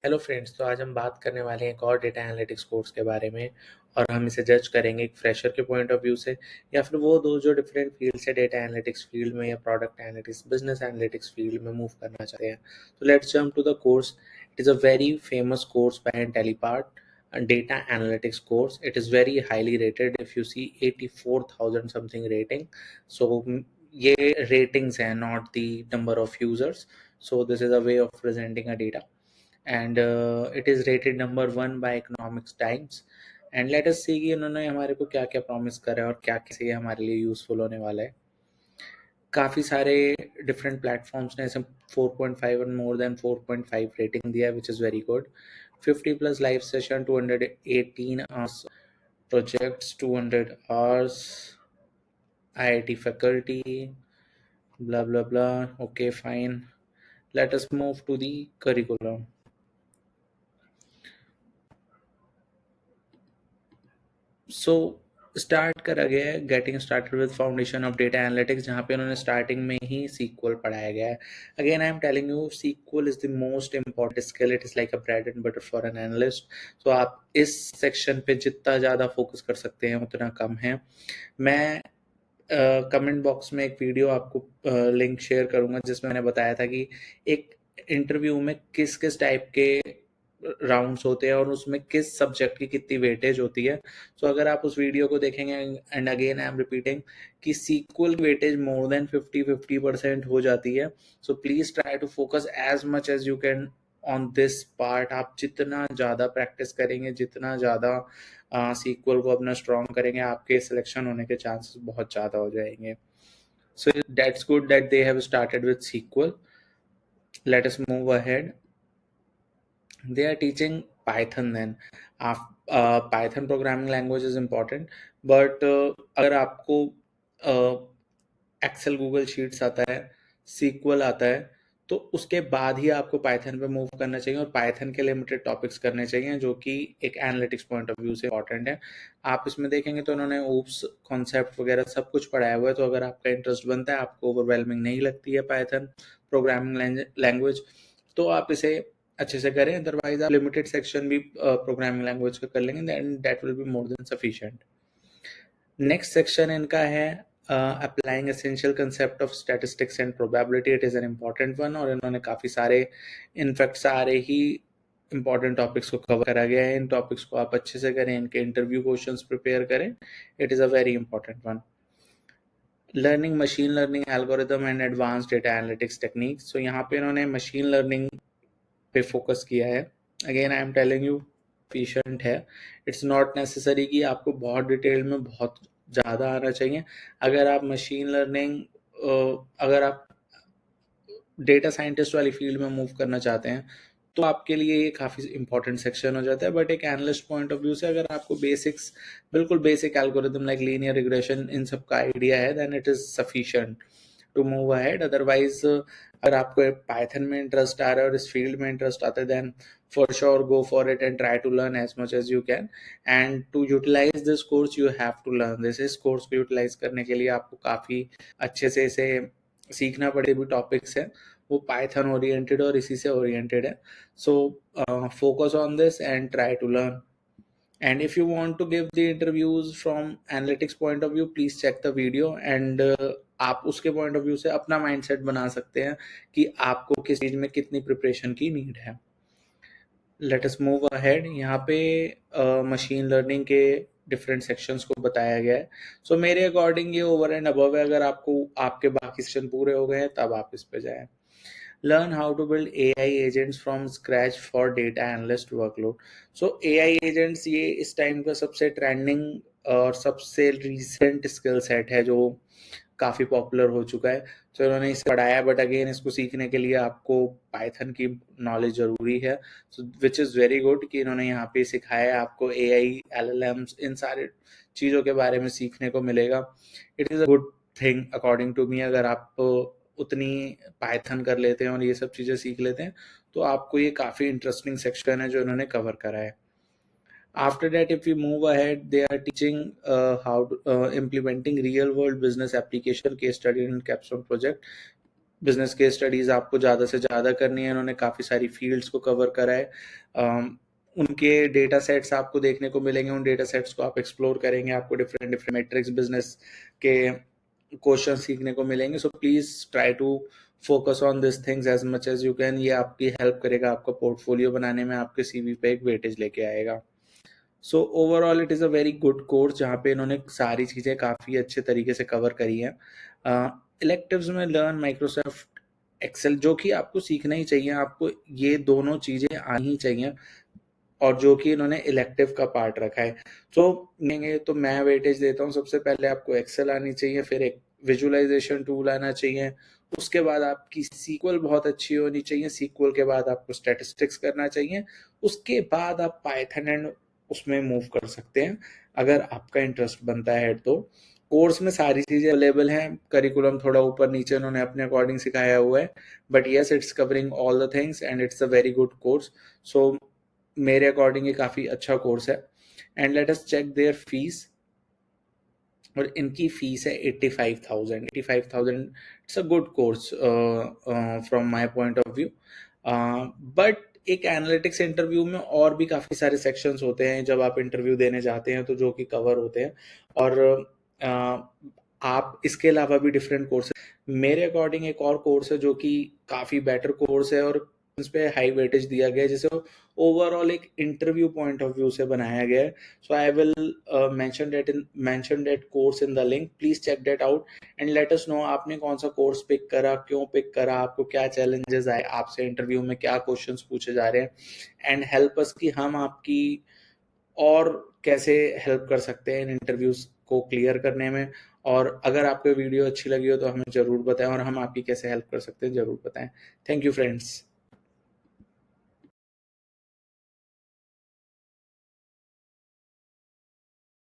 Hello friends, तो आज हम बात करने वाले हैं एक और डेटा एनालिटिक्स कोर्स के बारे में। और हम इसे जज करेंगे एक फ्रेशर के पॉइंट ऑफ व्यू से, या फिर वो दो जो डिफरेंट फील्ड से डेटा एनालिटिक्स फील्ड में या product analytics business analytics field में मूव करना चाहते हैं। तो let's jump to the course. It is a very famous course by Intellipaat, data analytics course. It is very highly rated. If you see 84,000 something rating. So ये ratings हैं, not the number of users. So this is a way of presenting a data. And it is rated number 1 by Economics Times. And let us see कि इन्होंने हमारे को क्या क्या promise करा है और क्या कैसे ये हमारे लिए यूजफुल होने वाला है. काफ़ी सारे डिफरेंट प्लेटफॉर्म्स ने इसे 4.5 और मोर देन 4.5 रेटिंग दिया है, which is very good. 50 plus live session, 218 hours projects, 200 hours IIT faculty, blah blah blah. Okay, fine. Let us move to the curriculum. So start करा गया है getting started with foundation of data analytics, जहाँ पे उन्होंने starting में ही sequel पढ़ाया गया है. Again I am telling you, SQL is the most important skill. It is like a bread and butter for an analyst. तो आप इस सेक्शन पे जितना ज़्यादा फोकस कर सकते हैं उतना कम है. मैं कमेंट बॉक्स में एक वीडियो आपको लिंक शेयर करूंगा जिसमें मैंने बताया था कि एक इंटरव्यू में किस किस टाइप के राउंड्स होते हैं और उसमें किस सब्जेक्ट की कितनी वेटेज होती है. सो अगर आप उस वीडियो को देखेंगे, and again I am repeating कि सीक्वल वेटेज मोर देन 50% हो जाती है. So please try to focus as much as you can on this part. आप जितना ज़्यादा प्रैक्टिस करेंगे, जितना ज़्यादा सीक्वल को अपना स्ट्रॉन्ग करेंगे, आपके सिलेक्शन होने के चांसेस बहुत ज़्यादा हो जाएंगे. So that's good that they have started with SQL. Let us move ahead. They are teaching Python then. Python programming language is important, but अगर आपको एक्सेल गूगल शीट्स आता है, सीक्वल आता है, तो उसके बाद ही आपको पाइथन पे मूव करना चाहिए और पाइथन के लिमिटेड टॉपिक्स करने चाहिए जो कि एक एनालिटिक्स पॉइंट ऑफ व्यू से इंपॉर्टेंट है. आप इसमें देखेंगे तो उन्होंने ऊप्स कॉन्सेप्ट वगैरह सब कुछ पढ़ाया हुआ है. तो अगर आपका इंटरेस्ट बनता है, आपको ओवरवेलमिंग नहीं लगती है पाइथन प्रोग्रामिंग लैंग्वेज, तो आप इसे अच्छे से करें. अदरवाइज आप लिमिटेड सेक्शन भी प्रोग्रामिंग लैंग्वेज का कर लेंगे, then that will be more than sufficient. Next section इनका है applying essential concept of statistics and probability. It is an important one और इन्होंने काफ़ी सारे, इनफैक्ट सारे ही इंपॉर्टेंट टॉपिक्स को कवर करा गया है. इन टॉपिक्स को आप अच्छे से करें, इनके इंटरव्यू क्वेश्चंस प्रिपेयर करें. It is a very important one. Learning machine learning algorithm and advance data analytics techniques. So यहाँ पे इन्होंने मशीन लर्निंग पे फोकस किया है. Again I am telling you, efficient है. इट्स नॉट नेसेसरी कि आपको बहुत डिटेल में बहुत ज़्यादा आना चाहिए. अगर आप मशीन लर्निंग, अगर आप डेटा साइंटिस्ट वाली फील्ड में मूव करना चाहते हैं तो आपके लिए ये काफ़ी इंपॉर्टेंट सेक्शन हो जाता है. बट एक एनालिस्ट पॉइंट ऑफ व्यू से अगर आपको बेसिक्स, बिल्कुल basic algorithm like linear regression, इन सब का आइडिया है, then it is sufficient to move ahead. Otherwise अगर आपको पाइथन में इंटरेस्ट आ रहा है और इस फील्ड में इंटरेस्ट आता है, then for sure go for it and try to learn as much as you can. And to utilize this course you have to learn this. इस कोर्स को यूटिलाइज करने के लिए आपको काफ़ी अच्छे से इसे सीखना पड़े. भी टॉपिक्स हैं वो पाइथन ओरिएंटेड और इसी से ओरिएंटेड है. So focus on this and try to learn. And if you want to give the interviews from analytics point of view, please check the video. And आप उसके पॉइंट ऑफ व्यू से अपना mindset बना सकते हैं कि आपको किस चीज़ में कितनी प्रिपरेशन की नीड है. Let us move ahead. यहाँ पे मशीन लर्निंग के डिफरेंट सेक्शंस को बताया गया है. सो मेरे अकॉर्डिंग ये ओवर एंड अबव है. अगर आपको आपके बाकी सेक्शन पूरे हो गए हैं तब आप इस पे जाएं. Learn how to build AI agents from scratch for data analyst workload. So AI agents ये इस टाइम का सबसे ट्रेंडिंग और सबसे रिसेंट स्किल सेट है जो काफ़ी पॉपुलर हो चुका है. तो इन्होंने इसे पढ़ाया, बट अगेन इसको सीखने के लिए आपको पाइथन की नॉलेज ज़रूरी है. सो विच इज़ वेरी गुड कि इन्होंने यहाँ पे सिखाया है आपको AI, LLMs, इन सारे चीज़ों के बारे में सीखने को मिलेगा. It is a good thing according to me. अगर आप उतनी पाइथन कर लेते हैं और ये सब चीज़ें सीख लेते हैं तो आपको ये काफ़ी इंटरेस्टिंग सेक्शन है जो इन्होंने कवर करा है. After that, if we move ahead, they are teaching how to implementing real world business application case study in capstone project. Business case studies आपको ज़्यादा से ज़्यादा करनी है। इन्होंने काफ़ी सारी फील्ड्स को कवर करा है। उनके डेटा सेट्स आपको देखने को मिलेंगे, उन डेटा सेट्स को आप एक्सप्लोर करेंगे, आपको डिफरेंट डिफरेंट मेट्रिक्स बिजनेस के क्वेश्चन सीखने को मिलेंगे। So please try to focus on this things as much as you can. ये आपकी हेल्प करेगा, आपका पोर्टफोलियो बनाने में, आपके सीवी पे एक वेटेज लेके आएगा। So overall it is a very good course जहाँ पे इन्होंने सारी चीज़ें काफ़ी अच्छे तरीके से कवर करी हैं। इलेक्टिव्स में लर्न माइक्रोसॉफ्ट एक्सेल, जो कि आपको सीखना ही चाहिए, आपको ये दोनों चीज़ें आनी ही चाहिए, और जो कि इन्होंने इलेक्टिव का पार्ट रखा है। तो मैं वेटेज देता हूँ, सबसे पहले आपको एक्सेल आनी चाहिए, फिर एक विजुअलाइजेशन टूल आना चाहिए, उसके बाद आपकी सीक्वल बहुत अच्छी होनी चाहिए, सीक्वल के बाद आपको स्टैटिस्टिक्स करना चाहिए, उसके बाद आप पाइथन एंड उसमें मूव कर सकते हैं अगर आपका इंटरेस्ट बनता है। तो कोर्स में सारी चीज़ें अवेलेबल हैं, करिकुलम थोड़ा ऊपर नीचे उन्होंने अपने अकॉर्डिंग सिखाया हुआ है, but yes it's covering all the things and it's a very good course. So मेरे अकॉर्डिंग ये काफ़ी अच्छा कोर्स है। And let us check their fees, और इनकी फीस है 85,000। 85,000 it's a good course from my point of view. But एक analytics interview में और भी काफ़ी सारे सेक्शंस होते हैं जब आप इंटरव्यू देने जाते हैं, तो जो कि कवर होते हैं, और आप इसके अलावा भी डिफरेंट कोर्स, मेरे अकॉर्डिंग एक और कोर्स है जो कि काफ़ी बेटर कोर्स है, और इस पे हाई वेटेज दिया गया है, जिसे ओवरऑल एक इंटरव्यू पॉइंट ऑफ व्यू से बनाया गया है। So I will mention that course in the link. Please check that out and let us know आपने कौन सा कोर्स पिक करा, क्यों पिक करा, आपको क्या चैलेंजेस आए, आपसे इंटरव्यू में क्या क्वेश्चंस पूछे जा रहे हैं, एंड हेल्प अस कि हम आपकी और कैसे हेल्प कर सकते हैं इन इंटरव्यूज को क्लियर करने में। और अगर आपको वीडियो अच्छी लगी हो तो हमें ज़रूर बताएं, और हम आपकी कैसे हेल्प कर सकते हैं ज़रूर बताएं। Thank you friends.